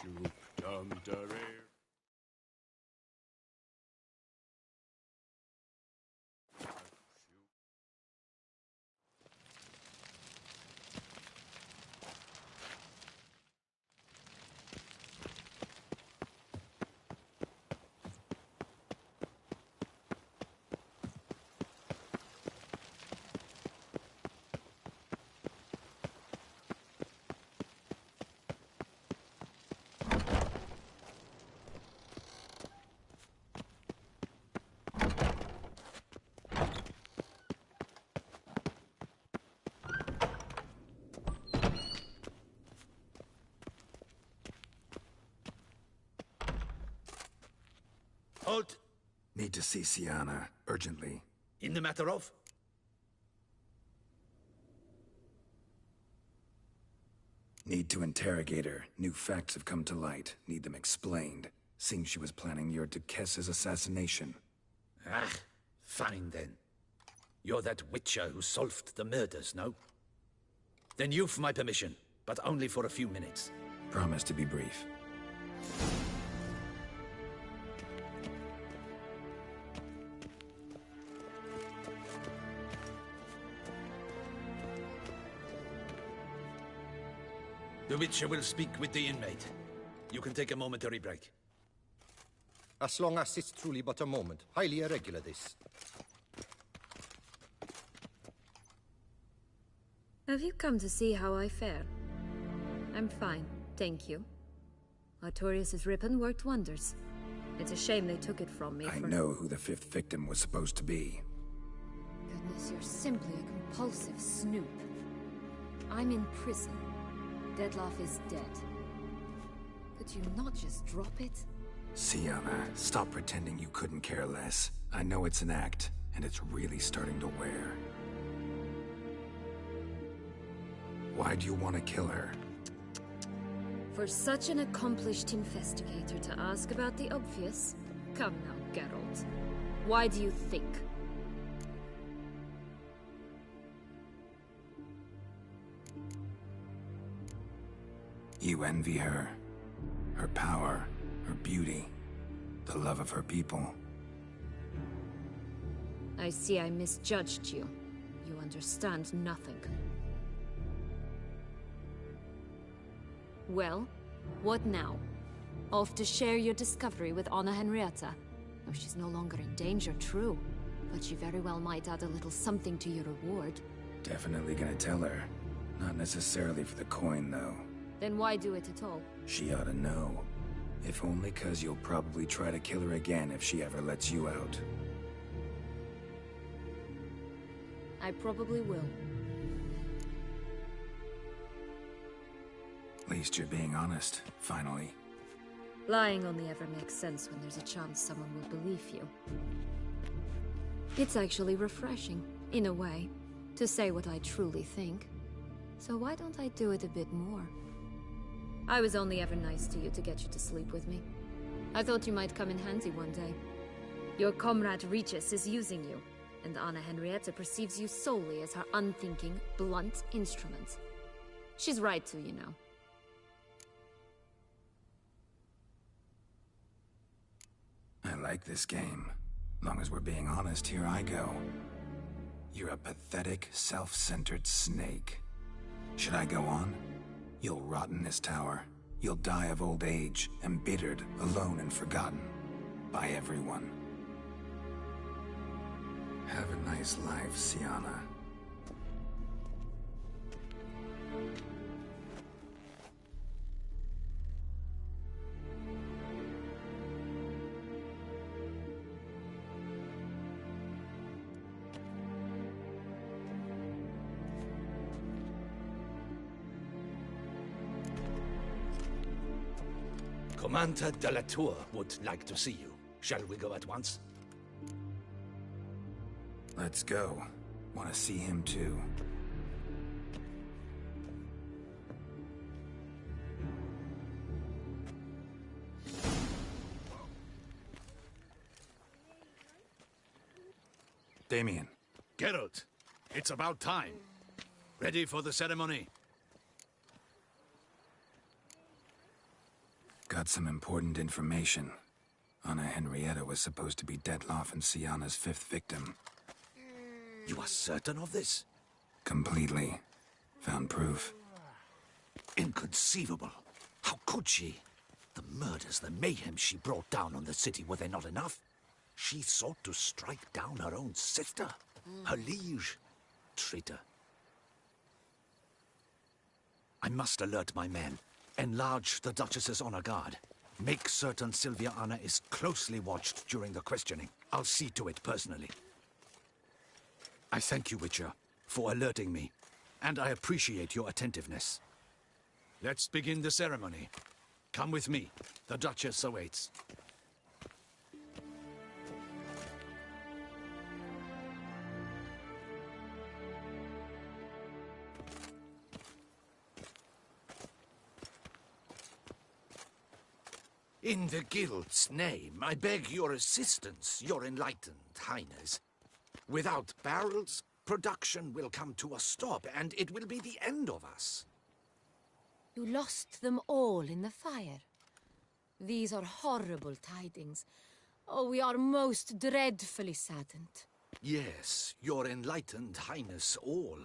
shoot, dum da rare. Halt! Need to see Sienna, urgently. In the matter of? Need to interrogate her. New facts have come to light. Need them explained. Seems she was planning your Duquesse's assassination. Ah, fine then. You're that witcher who solved the murders, no? Then you've my permission, but only for a few minutes. Promise to be brief. The Witcher will speak with the inmate. You can take a momentary break. As long as it's truly but a moment. Highly irregular, this. Have you come to see how I fare? I'm fine, thank you. Artorius' ribbon worked wonders. It's a shame they took it from me I know who the fifth victim was supposed to be. Goodness, you're simply a compulsive snoop. I'm in prison. Dettlaff is dead. Could you not just drop it? Sienna, stop pretending you couldn't care less. I know it's an act, and it's really starting to wear. Why do you want to kill her? For such an accomplished investigator to ask about the obvious? Come now, Geralt. Why do you think? You envy her. Her power, her beauty, the love of her people. I see I misjudged you. You understand nothing. Well, what now? Off to share your discovery with Anna Henrietta? Oh, she's no longer in danger, true. But she very well might add a little something to your reward. Definitely gonna tell her. Not necessarily for the coin, though. Then why do it at all? She ought to know. If only 'cause you'll probably try to kill her again if she ever lets you out. I probably will. At least you're being honest, finally. Lying only ever makes sense when there's a chance someone will believe you. It's actually refreshing, in a way, to say what I truly think. So why don't I do it a bit more? I was only ever nice to you to get you to sleep with me. I thought you might come in handy one day. Your comrade Regis is using you, and Anna Henrietta perceives you solely as her unthinking, blunt instrument. She's right to, you know. I like this game. Long as we're being honest, here I go. You're a pathetic, self-centered snake. Should I go on? You'll rot in this tower. You'll die of old age, embittered, alone and forgotten. By everyone. Have a nice life, Sienna. Commander de la Tour would like to see you. Shall we go at once? Let's go. Want to see him too. Damien. Geralt, it's about time. Ready for the ceremony? got some important information. Anna Henrietta was supposed to be Detloff and Syanna's 5th victim. You are certain of this? Completely. Found proof. Inconceivable. How could she? The murders, the mayhem she brought down on the city, were they not enough? She sought to strike down her own sister, her liege. Traitor. I must alert my men. Enlarge the Duchess's honor guard. Make certain Sylvia Anna is closely watched during the questioning. I'll see to it personally. I thank you, Witcher, for alerting me, and I appreciate your attentiveness. Let's begin the ceremony. Come with me. The Duchess awaits. In the Guild's name, I beg your assistance, your enlightened highness. Without barrels, production will come to a stop, and it will be the end of us. You lost them all in the fire. These are horrible tidings. Oh, we are most dreadfully saddened. Yes, your enlightened highness all.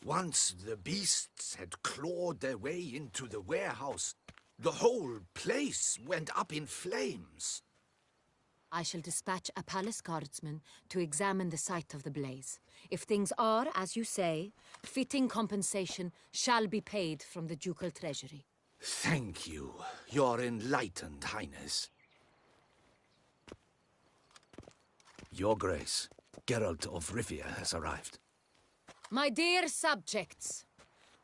Once the beasts had clawed their way into the warehouse, the whole place went up in flames. I shall dispatch a palace guardsman to examine the site of the blaze. If things are, as you say, fitting compensation shall be paid from the ducal treasury. Thank you, your enlightened highness. Your Grace, Geralt of Rivia has arrived. My dear subjects,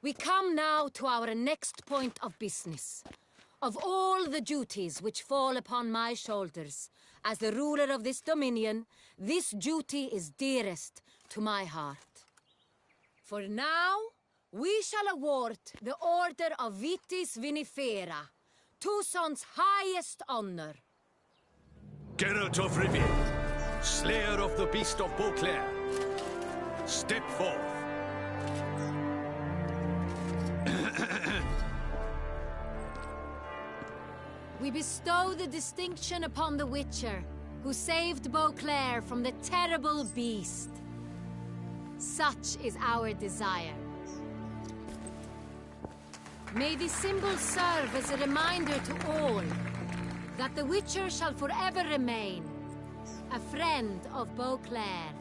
we come now to our next point of business. Of all the duties which fall upon my shoulders, as the ruler of this dominion, this duty is dearest to my heart. For now, we shall award the Order of Vitis Vinifera, Toussaint's highest honor. Geralt of Rivia, slayer of the beast of Beauclair, step forth. We bestow the distinction upon the Witcher, who saved Beauclair from the terrible beast. Such is our desire. May this symbol serve as a reminder to all that the Witcher shall forever remain a friend of Beauclair.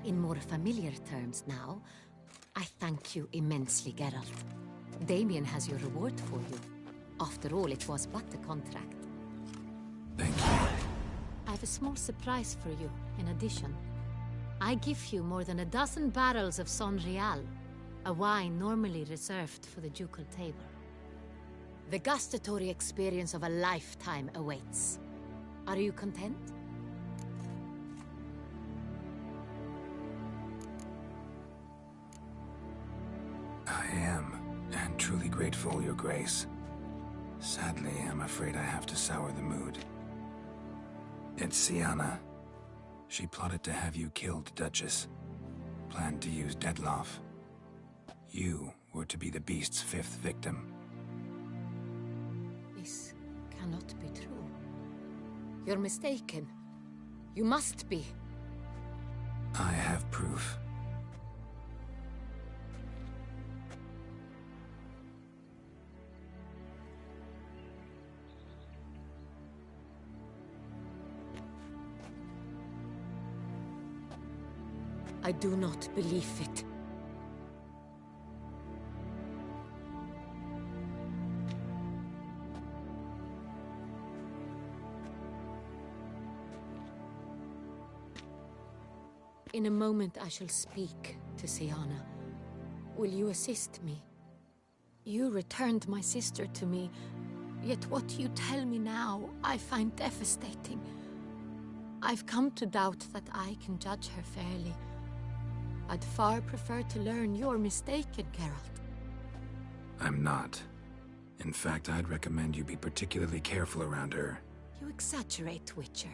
In more familiar terms now, I thank you immensely, Geralt. Damien has your reward for you. After all, it was but a contract. Thank you. I have a small surprise for you, in addition. I give you more than a dozen barrels of Sonreal, a wine normally reserved for the ducal table. The gustatory experience of a lifetime awaits. Are you content? I am, and truly grateful, Your Grace. Sadly, I'm afraid I have to sour the mood. It's Syanna. She plotted to have you killed, Duchess. Planned to use Detloff. You were to be the beast's 5th victim. This cannot be true. You're mistaken. You must be. I have proof. I do not believe it. In a moment I shall speak to Syanna. Will you assist me? You returned my sister to me, yet what you tell me now I find devastating. I've come to doubt that I can judge her fairly. I'd far prefer to learn you're mistaken, Geralt. I'm not. In fact, I'd recommend you be particularly careful around her. You exaggerate, Witcher.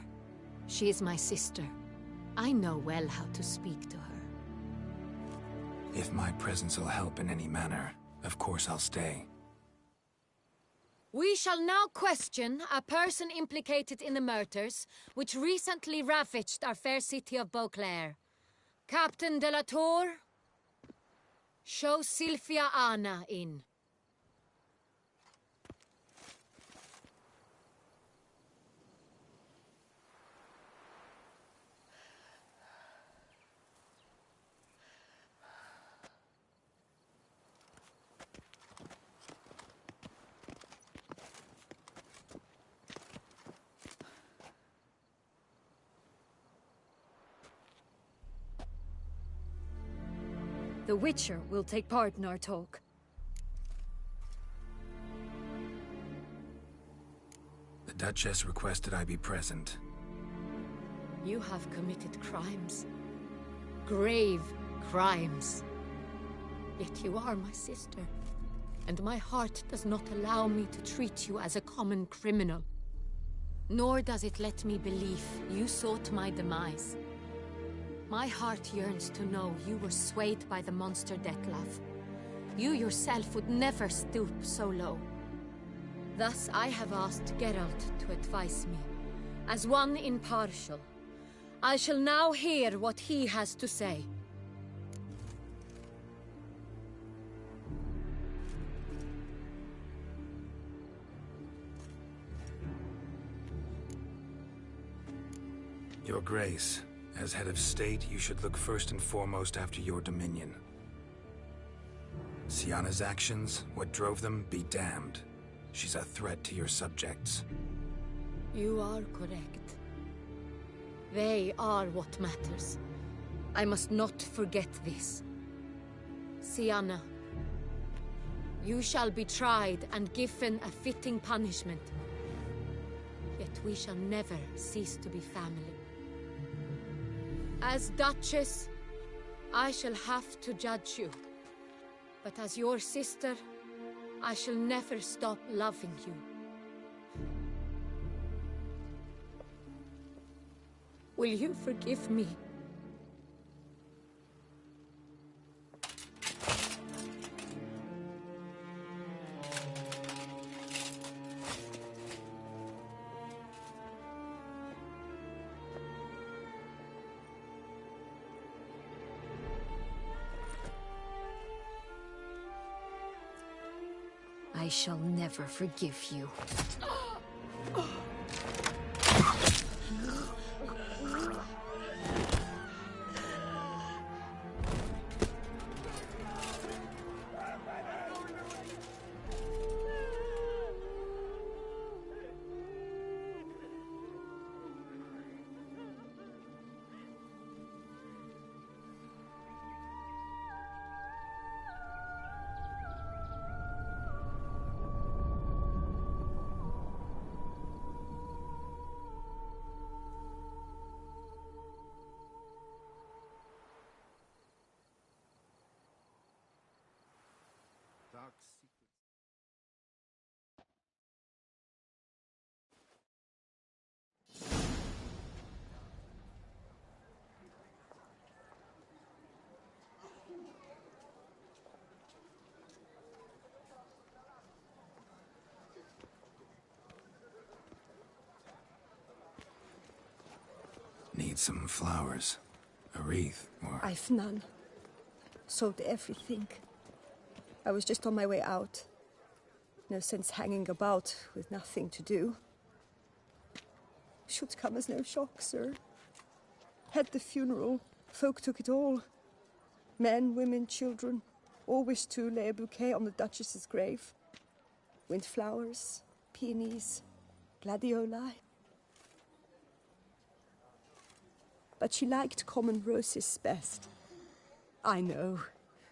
She is my sister. I know well how to speak to her. If my presence will help in any manner, Of course I'll stay. We shall now question a person implicated in the murders which recently ravaged our fair city of Beauclair. Captain de la Tour, show Sylvia Anna in. The Witcher will take part in our talk. The Duchess requested I be present. You have committed crimes. Grave crimes. Yet you are my sister. And my heart does not allow me to treat you as a common criminal. Nor does it let me believe you sought my demise. My heart yearns to know you were swayed by the monster Dettlaff. You yourself would never stoop so low. Thus I have asked Geralt to advise me. As one impartial, I shall now hear what he has to say. Your Grace, as head of state, you should look first and foremost after your dominion. Syanna's actions, what drove them, be damned. She's a threat to your subjects. You are correct. They are what matters. I must not forget this. Syanna, you shall be tried and given a fitting punishment. Yet we shall never cease to be family. As Duchess, I shall have to judge you. But as your sister, I shall never stop loving you. Will you forgive me? I shall never forgive you. Need some flowers. A wreath, or... I've none. Sold everything. I was just on my way out. No sense hanging about with nothing to do. Should come as no shock, sir. Had the funeral. Folk took it all. Men, women, children. All wished to lay a bouquet on the Duchess's grave. Windflowers, peonies, gladioli. But she liked common roses best. I know.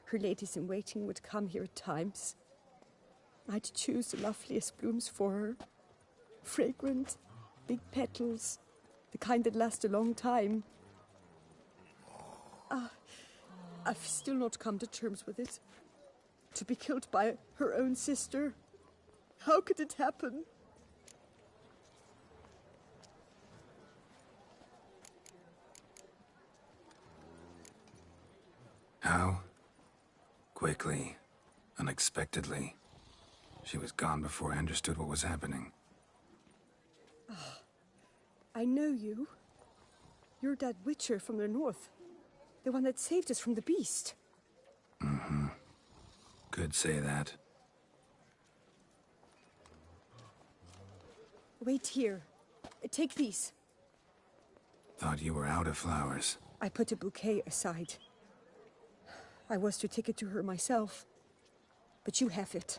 Her ladies-in-waiting would come here at times. I'd choose the loveliest blooms for her. Fragrant, big petals, the kind that last a long time. I've still not come to terms with it. To be killed by her own sister. How could it happen? How? Quickly. Unexpectedly. She was gone before I understood what was happening. I know you. You're that Witcher from the north. The one that saved us from the beast. Mm-hmm. Could say that. Wait here. Take these. Thought you were out of flowers. I put a bouquet aside. I was to take it to her myself. But you have it.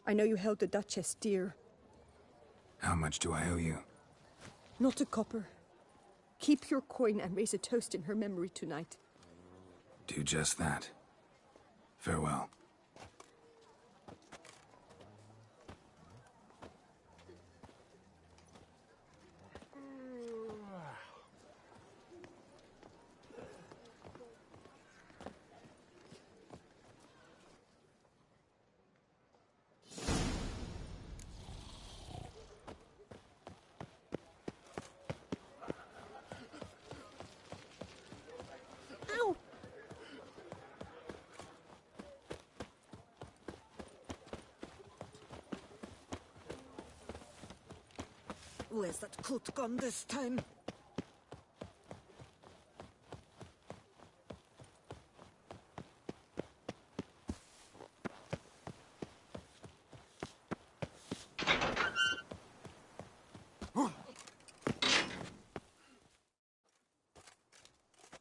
I know you held the Duchess dear. How much do I owe you? Not a copper. Keep your coin and raise a toast in her memory tonight. Do just that. Farewell. Ow! Where's that coot gone this time?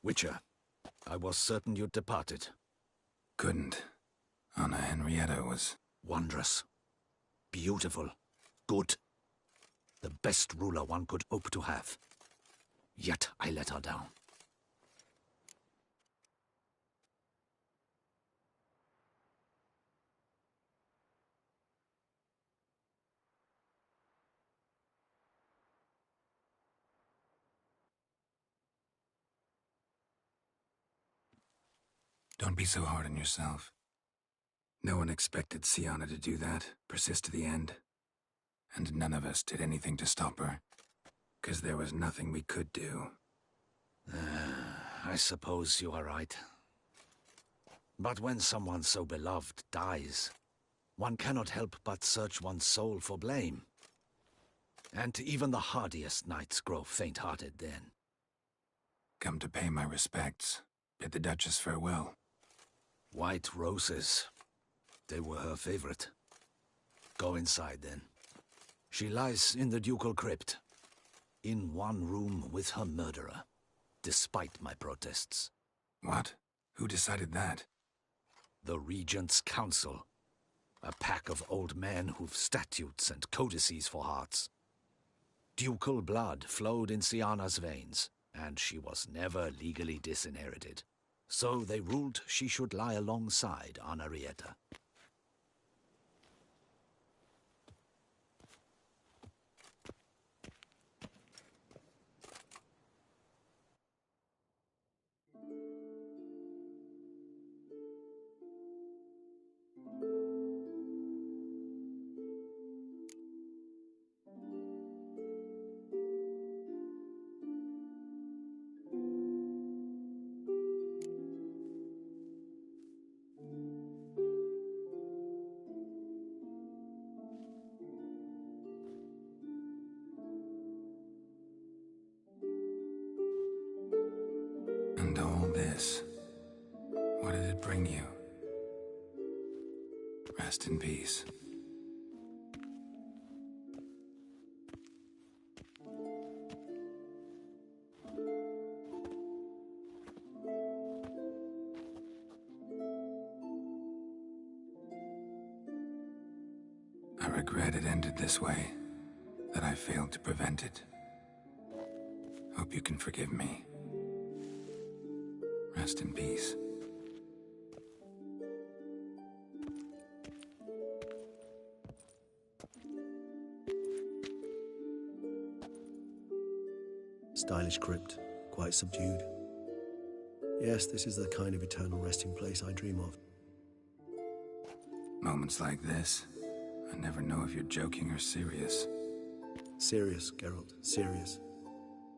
Witcher, I was certain you'd departed. Couldn't. Anna Henrietta was... Wondrous. Beautiful. Good. The best ruler one could hope to have. Yet I let her down. Don't be so hard on yourself. No one expected Syanna to do that, persist to the end. And none of us did anything to stop her. 'Cause there was nothing we could do. I suppose you are right. But when someone so beloved dies, one cannot help but search one's soul for blame. And even the hardiest knights grow faint-hearted then. Come to pay my respects. Bid the Duchess farewell. White roses. They were her favorite. Go inside then. She lies in the ducal crypt. In one room with her murderer. Despite my protests. What? Who decided that? The Regent's Council. A pack of old men who've statutes and codices for hearts. Ducal blood flowed in Syanna's veins, and she was never legally disinherited. So they ruled she should lie alongside Anna Henrietta. And all this, what did it bring you? Rest in peace. I regret it ended this way, that I failed to prevent it. Hope you can forgive me. Rest in peace. Stylish crypt, quite subdued. Yes, this is the kind of eternal resting place I dream of. Moments like this, I never know if you're joking or serious. Serious, Geralt, serious.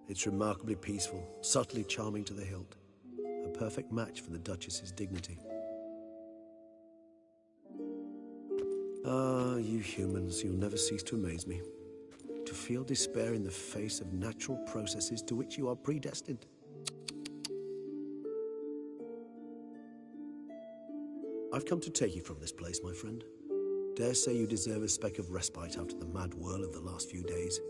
It's remarkably peaceful, subtly charming to the hilt. A perfect match for the Duchess's dignity. Ah, you humans, you'll never cease to amaze me. To feel despair in the face of natural processes to which you are predestined. I've come to take you from this place, my friend. Dare say you deserve a speck of respite after the mad whirl of the last few days.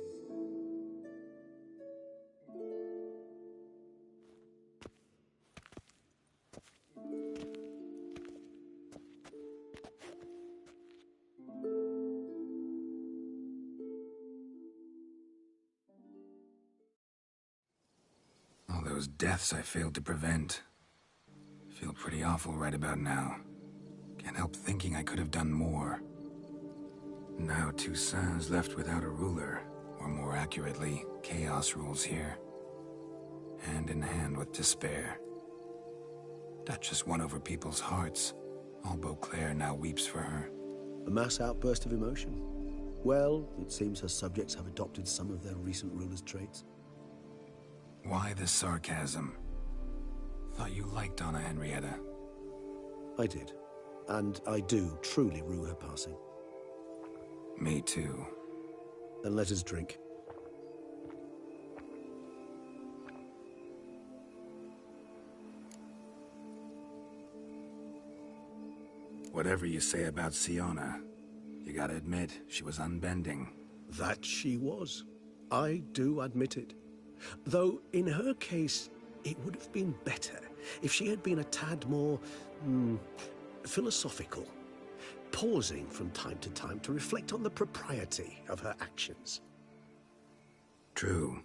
All those deaths I failed to prevent. Feel pretty awful right about now. Can't help thinking I could have done more. Now Toussaint's left without a ruler, or more accurately, chaos rules here. Hand in hand with despair. Duchess won over people's hearts. All Beauclair now weeps for her. A mass outburst of emotion. Well, it seems her subjects have adopted some of their recent ruler's traits. Why the sarcasm? Thought you liked Donna Henrietta. I did. And I do truly rue her passing. Me too. Then let us drink. Whatever you say about Siona, you gotta admit, she was unbending. That she was. I do admit it. Though, in her case, it would have been better if she had been a tad more, philosophical, pausing from time to time to reflect on the propriety of her actions. True.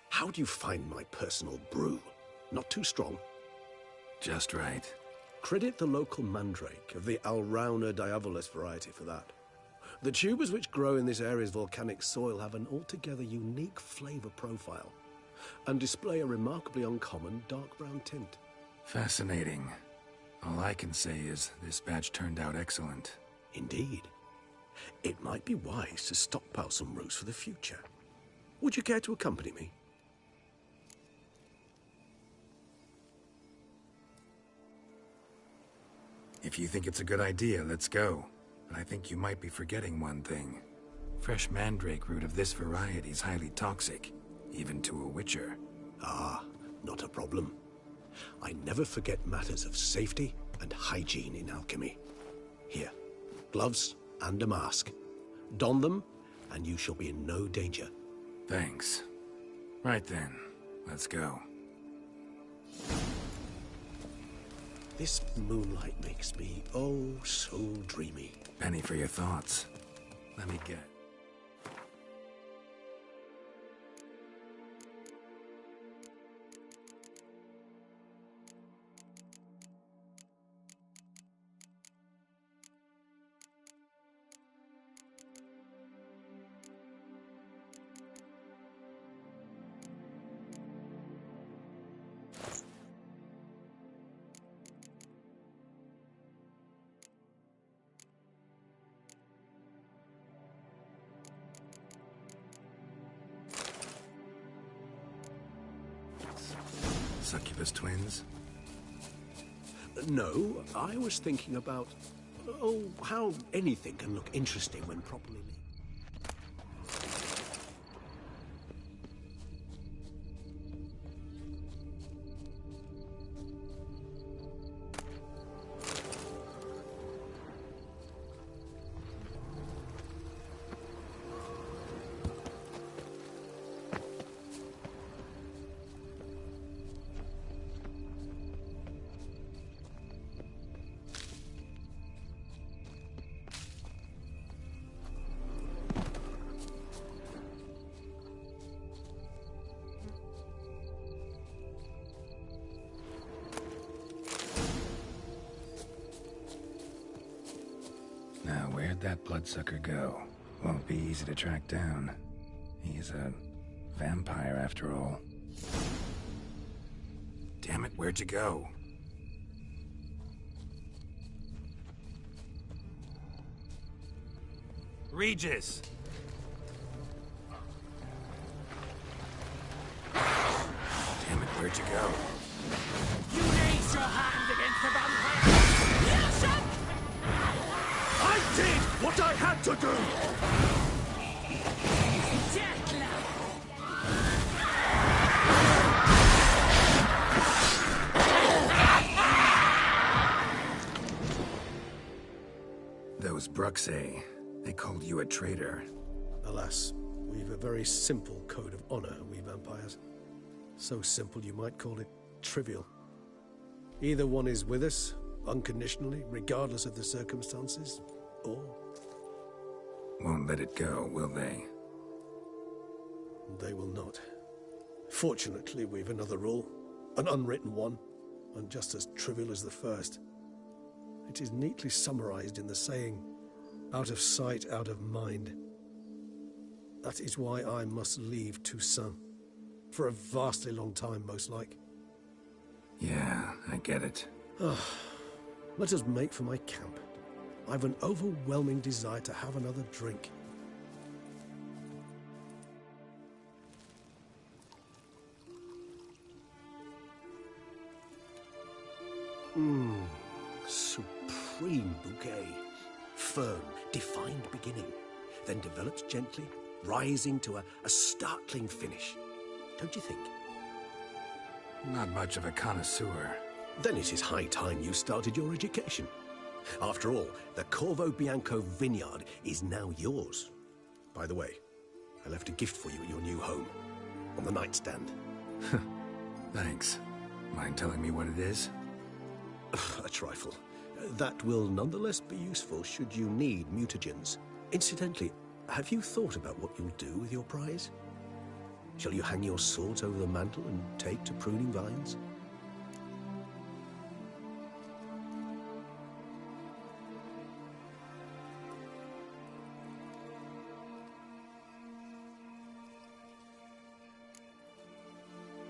How do you find my personal brew? Not too strong? Just right. Credit the local mandrake of the Alrauna diabolus variety for that. The tubers which grow in this area's volcanic soil have an altogether unique flavor profile and display a remarkably uncommon dark brown tint. Fascinating. All I can say is this batch turned out excellent. Indeed. It might be wise to stockpile some roots for the future. Would you care to accompany me? If you think it's a good idea, let's go. But I think you might be forgetting one thing. Fresh mandrake root of this variety is highly toxic, even to a witcher. Ah, not a problem. I never forget matters of safety and hygiene in alchemy. Here, gloves and a mask. Don them, and you shall be in no danger. Thanks. Right then, let's go. This moonlight makes me, oh, so dreamy. Penny for your thoughts. Let me get. Succubus twins? No, I was thinking about, how anything can look interesting when properly lit. Now, where'd that bloodsucker go? Won't be easy to track down. He's a vampire, after all. Damn it, where'd you go? Regis! Damn it, where'd you go? You raise your hand against the that to do? Those Bruxae, they called you a traitor. Alas, we've a very simple code of honor, we vampires. So simple you might call it trivial. Either one is with us, unconditionally, regardless of the circumstances, or... Won't let it go, will they? They will not. Fortunately, we've another rule, an unwritten one, and just as trivial as the first. It is neatly summarized in the saying, out of sight, out of mind. That is why I must leave Toussaint. For a vastly long time, most like. Yeah, I get it. Let us make for my camp. I've an overwhelming desire to have another drink. Supreme bouquet. Firm, defined beginning, then develops gently, rising to a startling finish. Don't you think? Not much of a connoisseur. Then it is high time you started your education. After all, the Corvo Bianco vineyard is now yours. By the way, I left a gift for you at your new home, on the nightstand. Thanks. Mind telling me what it is? A trifle. That will nonetheless be useful should you need mutagens. Incidentally, have you thought about what you'll do with your prize? Shall you hang your swords over the mantle and take to pruning vines?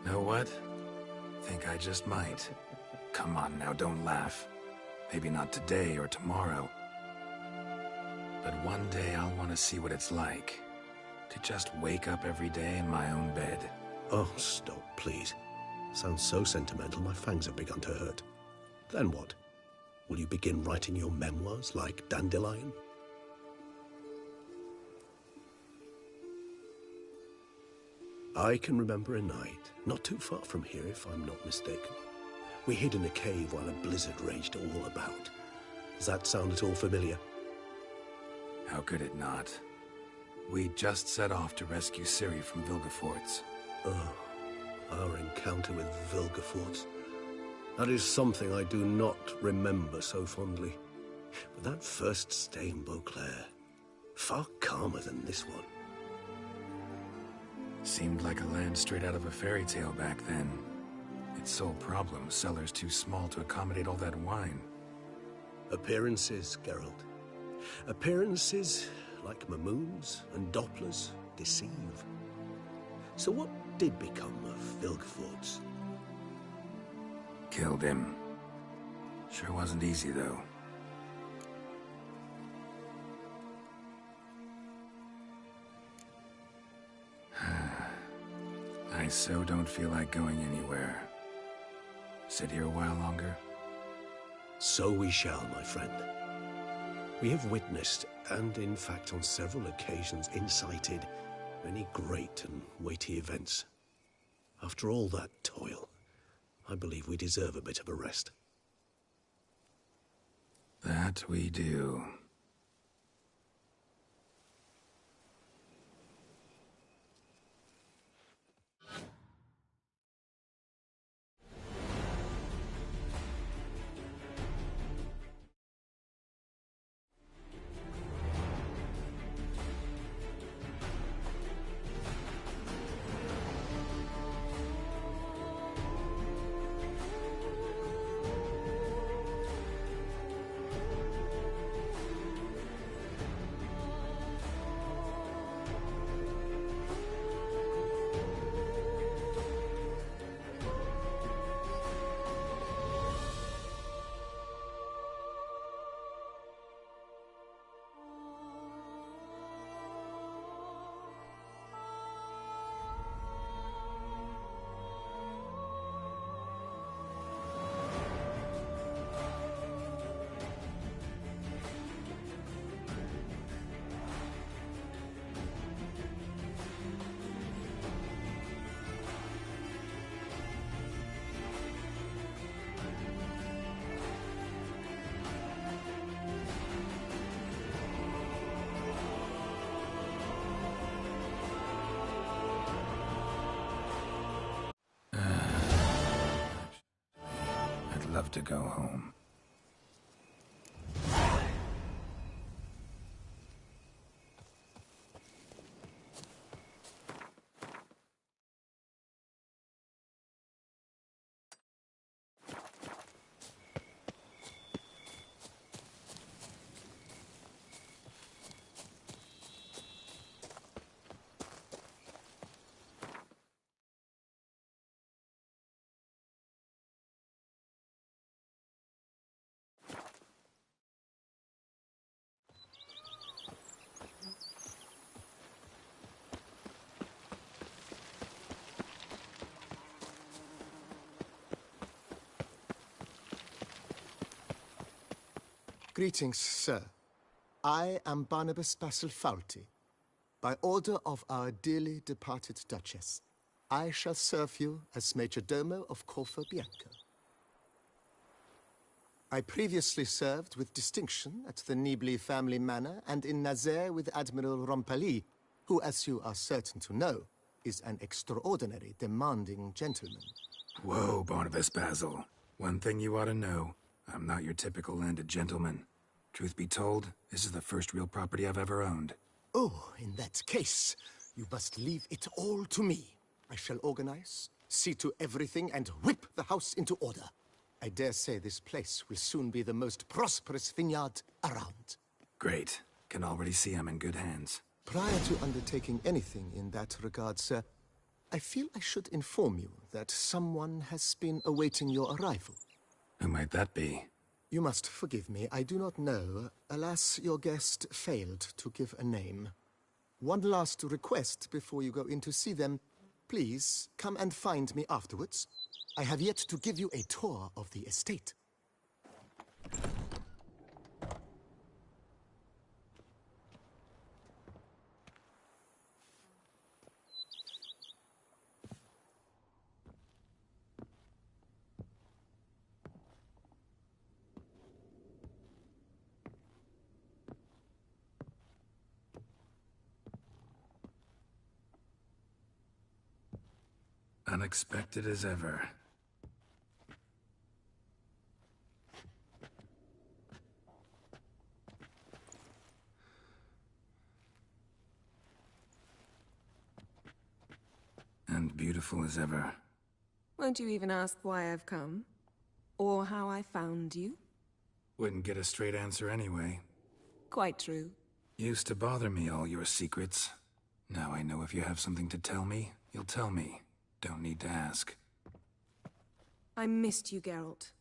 Know what? Think I just might. Come on now, don't laugh. Maybe not today or tomorrow. But one day I'll want to see what it's like. To just wake up every day in my own bed. Oh, stop, please. Sounds so sentimental, my fangs have begun to hurt. Then what? Will you begin writing your memoirs like Dandelion? I can remember a night, not too far from here if I'm not mistaken. We hid in a cave while a blizzard raged all about. Does that sound at all familiar? How could it not? We just set off to rescue Ciri from Vilgefortz. Oh, our encounter with Vilgefortz. That is something I do not remember so fondly. But that first stay in Beauclair, far calmer than this one. Seemed like a land straight out of a fairy tale back then. Its sole problem, cellars too small to accommodate all that wine. Appearances, Geralt. Appearances, like Mamoons and Dopplers, deceive. So what did become of Vilgefortz? Killed him. Sure wasn't easy, though. I so don't feel like going anywhere. Sit here a while longer? So we shall, my friend. We have witnessed, and in fact on several occasions incited, many great and weighty events. After all that toil, I believe we deserve a bit of a rest. That we do. love to go home. Greetings, sir. I am Barnabas Basilfalti. By order of our dearly departed Duchess, I shall serve you as Major Domo of Corfa Bianca. I previously served with distinction at the Nibli family manor and in Nazaire with Admiral Rompali, who, as you are certain to know, is an extraordinary, demanding gentleman. Whoa, Barnabas Basil. One thing you ought to know. I'm not your typical landed gentleman. Truth be told, this is the first real property I've ever owned. Oh, in that case, you must leave it all to me. I shall organize, see to everything, and whip the house into order. I dare say this place will soon be the most prosperous vineyard around. Great. Can already see I'm in good hands. Prior to undertaking anything in that regard, sir, I feel I should inform you that someone has been awaiting your arrival. Who might that be? You must forgive me, I do not know. Alas, your guest failed to give a name. One last request before you go in to see them. Please, come and find me afterwards. I have yet to give you a tour of the estate. Unexpected as ever. And beautiful as ever. Won't you even ask why I've come? Or how I found you? Wouldn't get a straight answer anyway. Quite true. Used to bother me, all your secrets. Now I know if you have something to tell me, you'll tell me. Don't need to ask. I missed you, Geralt.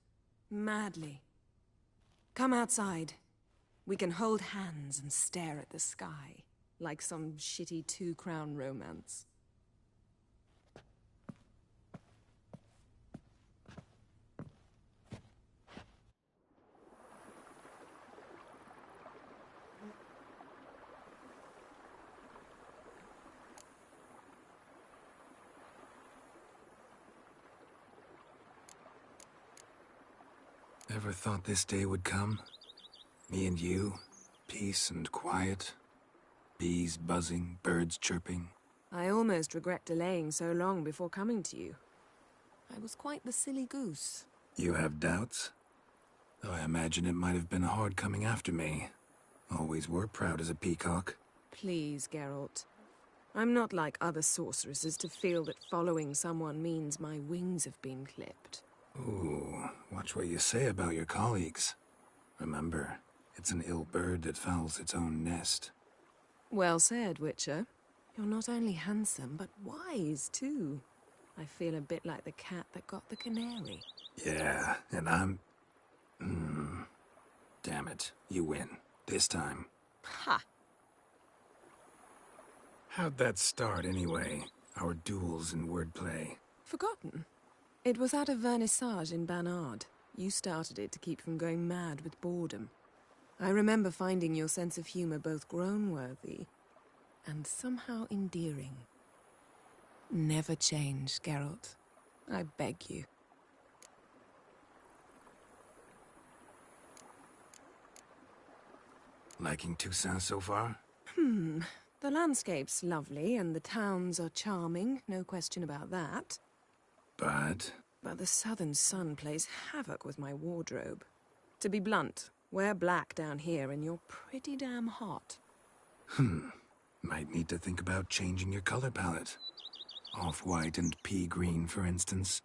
Madly. Come outside. We can hold hands and stare at the sky, like some shitty two-crown romance. Ever thought this day would come? Me and you, peace and quiet. Bees buzzing, birds chirping. I almost regret delaying so long before coming to you. I was quite the silly goose. You have doubts? Though I imagine it might have been hard coming after me. Always were proud as a peacock. Please, Geralt. I'm not like other sorceresses to feel that following someone means my wings have been clipped. Ooh, watch what you say about your colleagues. Remember, it's an ill bird that fouls its own nest. Well said, Witcher. You're not only handsome, but wise, too. I feel a bit like the cat that got the canary. Yeah, and I'm... Damn it, you win. This time. Ha! How'd that start, anyway? Our duels and wordplay. Forgotten. It was at a vernissage in Banard. You started it to keep from going mad with boredom. I remember finding your sense of humor both groan-worthy and somehow endearing. Never change, Geralt. I beg you. Liking Toussaint so far? The landscape's lovely and the towns are charming, no question about that. But but the southern sun plays havoc with my wardrobe. To be blunt, wear black down here and you're pretty damn hot. Might need to think about changing your color palette. Off-white and pea green, for instance.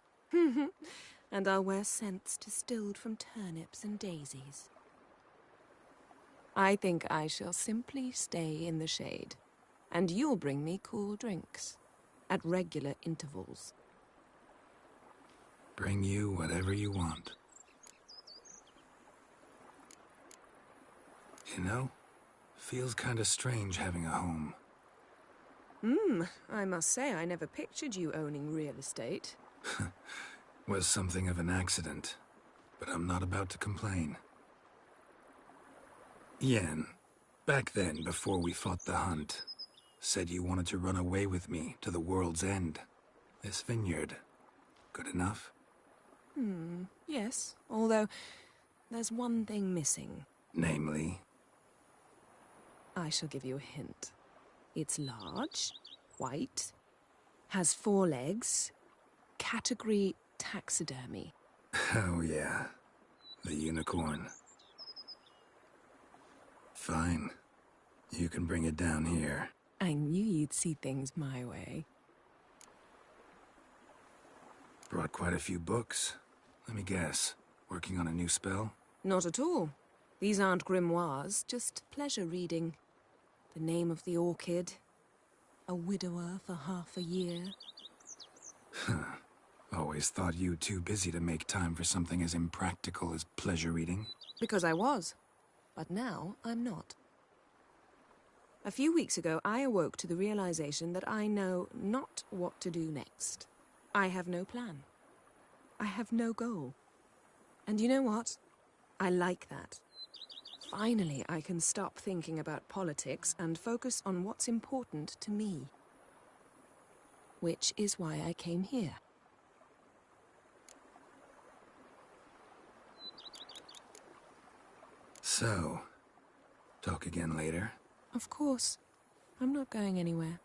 And I'll wear scents distilled from turnips and daisies. I think I shall simply stay in the shade, and you'll bring me cool drinks at regular intervals. Bring you whatever you want. You know, feels kinda strange having a home. I must say I never pictured you owning real estate. Was something of an accident, but I'm not about to complain. Yen, back then, before we fought the hunt, said you wanted to run away with me to the world's end. This vineyard, good enough? Yes, although there's one thing missing. Namely? I shall give you a hint. It's large, white, has 4 legs, category taxidermy. Oh yeah, the unicorn. Fine. You can bring it down here. I knew you'd see things my way. Brought quite a few books. Let me guess. Working on a new spell? Not at all. These aren't grimoires, just pleasure reading. The Name of the Orchid. A widower for half a year. Always thought you too busy to make time for something as impractical as pleasure reading. Because I was. But now I'm not. A few weeks ago, I awoke to the realization that I know not what to do next. I have no plan. I have no goal. And you know what? I like that. Finally, I can stop thinking about politics and focus on what's important to me. Which is why I came here. So, talk again later? Of course. I'm not going anywhere.